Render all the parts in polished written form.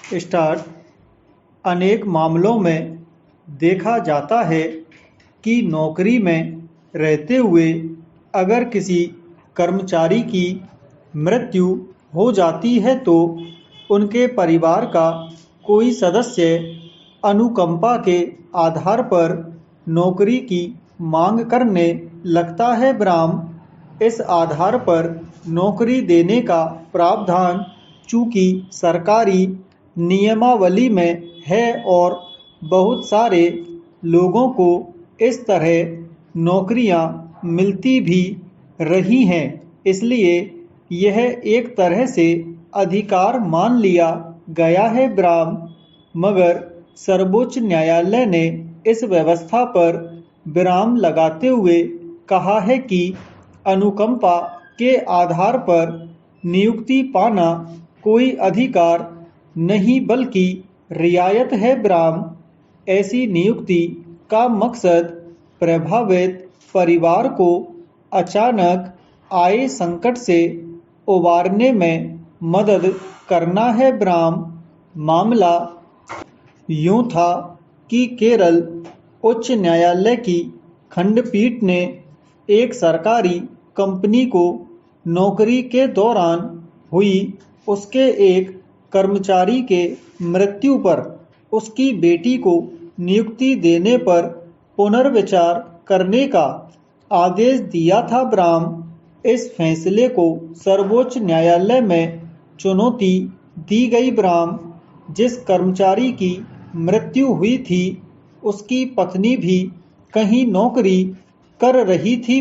Start. अनेक मामलों में देखा जाता है कि नौकरी में रहते हुए अगर किसी कर्मचारी की मृत्यु हो जाती है तो उनके परिवार का कोई सदस्य अनुकंपा के आधार पर नौकरी की मांग करने लगता है। इस आधार पर नौकरी देने का प्रावधान चूंकि सरकारी नियमावली में है और बहुत सारे लोगों को इस तरह नौकरियां मिलती भी रही हैं, इसलिए यह एक तरह से अधिकार मान लिया गया है। मगर सर्वोच्च न्यायालय ने इस व्यवस्था पर विराम लगाते हुए कहा है कि अनुकंपा के आधार पर नियुक्ति पाना कोई अधिकार नहीं बल्कि रियायत है। ऐसी नियुक्ति का मकसद प्रभावित परिवार को अचानक आए संकट से उबारने में मदद करना है। मामला यूं था कि केरल उच्च न्यायालय की खंडपीठ ने एक सरकारी कंपनी को नौकरी के दौरान हुई उसके एक कर्मचारी के मृत्यु पर उसकी बेटी को नियुक्ति देने पर पुनर्विचार करने का आदेश दिया था। इस फैसले को सर्वोच्च न्यायालय में चुनौती दी गई। जिस कर्मचारी की मृत्यु हुई थी उसकी पत्नी भी कहीं नौकरी कर रही थी।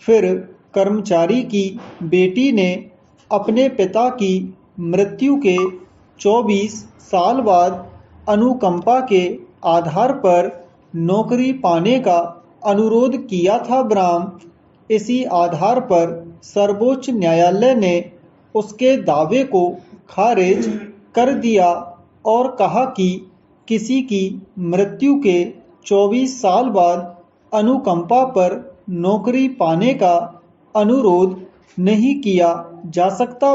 फिर कर्मचारी की बेटी ने अपने पिता की मृत्यु के 24 साल बाद अनुकंपा के आधार पर नौकरी पाने का अनुरोध किया था। इसी आधार पर सर्वोच्च न्यायालय ने उसके दावे को खारिज कर दिया और कहा कि किसी की मृत्यु के 24 साल बाद अनुकंपा पर नौकरी पाने का अनुरोध नहीं किया जा सकता।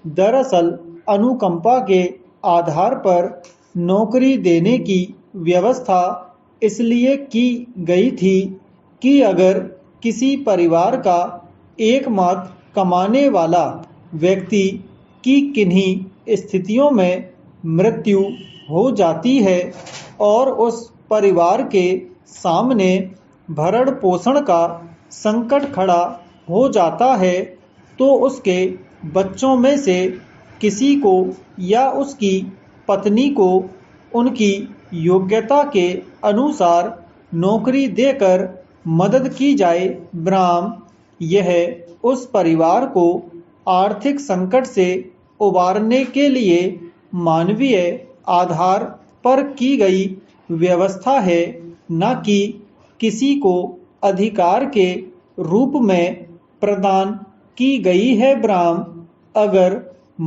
दरअसल अनुकंपा के आधार पर नौकरी देने की व्यवस्था इसलिए की गई थी कि अगर किसी परिवार का एकमात्र कमाने वाला व्यक्ति की किन्हीं स्थितियों में मृत्यु हो जाती है और उस परिवार के सामने भरण पोषण का संकट खड़ा हो जाता है तो उसके बच्चों में से किसी को या उसकी पत्नी को उनकी योग्यता के अनुसार नौकरी देकर मदद की जाए। यह उस परिवार को आर्थिक संकट से उबारने के लिए मानवीय आधार पर की गई व्यवस्था है, न कि किसी को अधिकार के रूप में प्रदान की गई है। अगर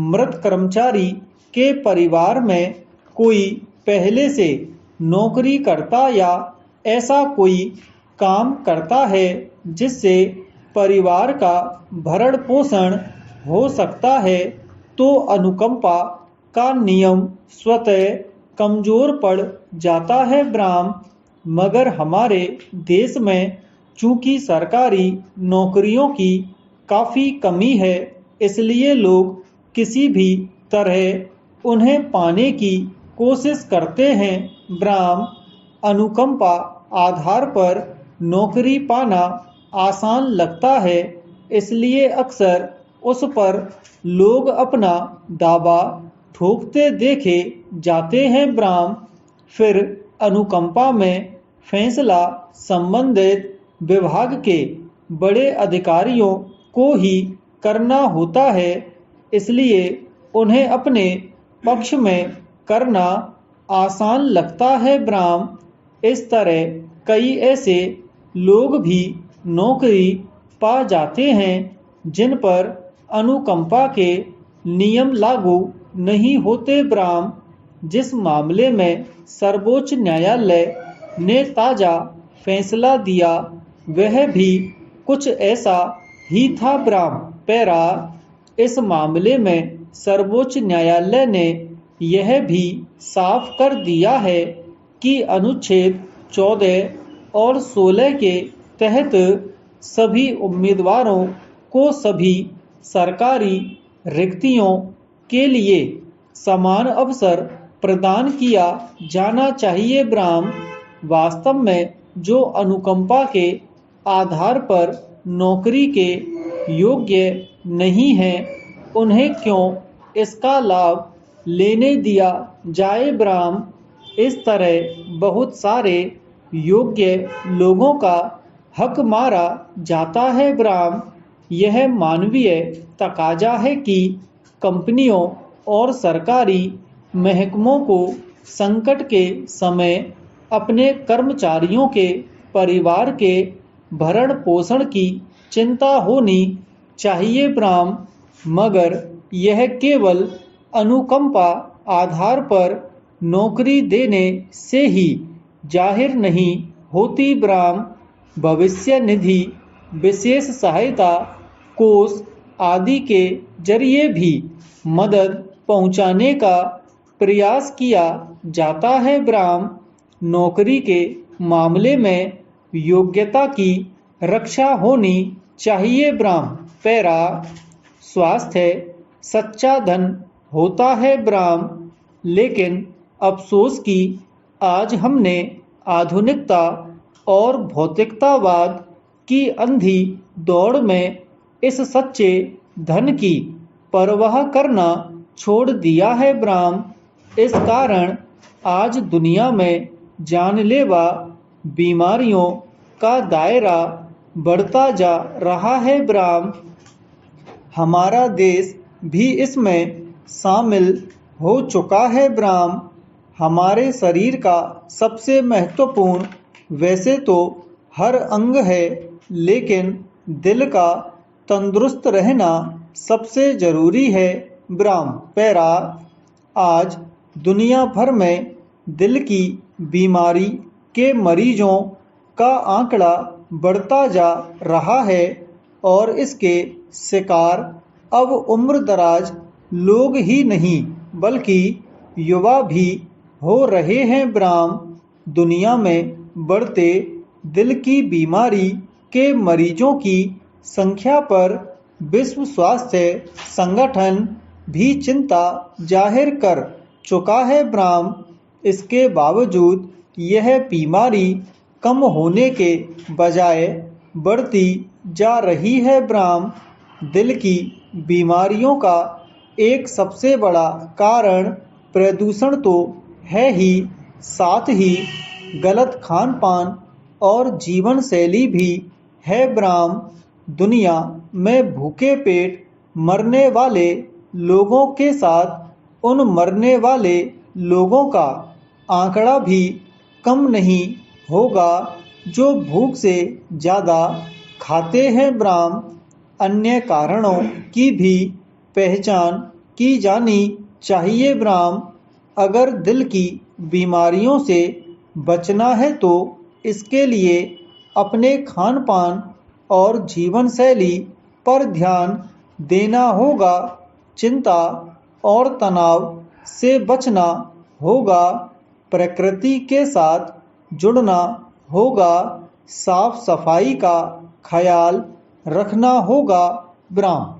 मृत कर्मचारी के परिवार में कोई पहले से नौकरी करता या ऐसा कोई काम करता है जिससे परिवार का भरण पोषण हो सकता है तो अनुकंपा का नियम स्वतः कमजोर पड़ जाता है। मगर हमारे देश में चूंकि सरकारी नौकरियों की काफ़ी कमी है, इसलिए लोग किसी भी तरह उन्हें पाने की कोशिश करते हैं। अनुकंपा आधार पर नौकरी पाना आसान लगता है, इसलिए अक्सर उस पर लोग अपना दावा ठोकते देखे जाते हैं। फिर अनुकंपा में फैसला संबंधित विभाग के बड़े अधिकारियों को ही करना होता है, इसलिए उन्हें अपने पक्ष में करना आसान लगता है। इस तरह कई ऐसे लोग भी नौकरी पा जाते हैं जिन पर अनुकंपा के नियम लागू नहीं होते। जिस मामले में सर्वोच्च न्यायालय ने ताजा फैसला दिया वह भी कुछ ऐसा ही था। इस मामले में सर्वोच्च न्यायालय ने यह भी साफ कर दिया है कि अनुच्छेद 14 और 16 के तहत सभी उम्मीदवारों को सभी सरकारी रिक्तियों के लिए समान अवसर प्रदान किया जाना चाहिए। ब्राह्म वास्तव में जो अनुकंपा के आधार पर नौकरी के योग्य नहीं हैं, उन्हें क्यों इसका लाभ लेने दिया जाए। ब्राह्म इस तरह बहुत सारे योग्य लोगों का हक मारा जाता है। ब्राह्म यह मानवीय तकाजा है कि कंपनियों और सरकारी महकमों को संकट के समय अपने कर्मचारियों के परिवार के भरण पोषण की चिंता होनी चाहिए। ब्राह्म मगर यह केवल अनुकंपा आधार पर नौकरी देने से ही जाहिर नहीं होती। ब्राह्म भविष्य निधि, विशेष सहायता कोष आदि के जरिए भी मदद पहुंचाने का प्रयास किया जाता है। ब्राह्म नौकरी के मामले में योग्यता की रक्षा होनी चाहिए। ब्राह्म पैरा स्वास्थ्य सच्चा धन होता है। ब्राह्म लेकिन अफसोस कि आज हमने आधुनिकता और भौतिकतावाद की अंधी दौड़ में इस सच्चे धन की परवाह करना छोड़ दिया है। ब्राह्म इस कारण आज दुनिया में जानलेवा बीमारियों का दायरा बढ़ता जा रहा है। ब्राह्म हमारा देश भी इसमें शामिल हो चुका है। ब्राह्म हमारे शरीर का सबसे महत्वपूर्ण वैसे तो हर अंग है, लेकिन दिल का तंदुरुस्त रहना सबसे जरूरी है। ब्राह्म पैरा आज दुनिया भर में दिल की बीमारी के मरीजों का आंकड़ा बढ़ता जा रहा है और इसके शिकार अब उम्रदराज लोग ही नहीं बल्कि युवा भी हो रहे हैं। ब्राह्म दुनिया में बढ़ते दिल की बीमारी के मरीजों की संख्या पर विश्व स्वास्थ्य संगठन भी चिंता जाहिर कर चुका है। ब्राह्म इसके बावजूद यह बीमारी कम होने के बजाय बढ़ती जा रही है। ब्राह्म दिल की बीमारियों का एक सबसे बड़ा कारण प्रदूषण तो है ही, साथ ही गलत खान पान और जीवन शैली भी है। ब्राह्म दुनिया में भूखे पेट मरने वाले लोगों के साथ उन मरने वाले लोगों का आंकड़ा भी कम नहीं होगा जो भूख से ज़्यादा खाते हैं। ब्राह्म अन्य कारणों की भी पहचान की जानी चाहिए। ब्राह्म अगर दिल की बीमारियों से बचना है तो इसके लिए अपने खान पान और जीवन शैली पर ध्यान देना होगा। चिंता और तनाव से बचना होगा, प्रकृति के साथ जुड़ना होगा, साफ सफाई का ख्याल रखना होगा। ब्राह्म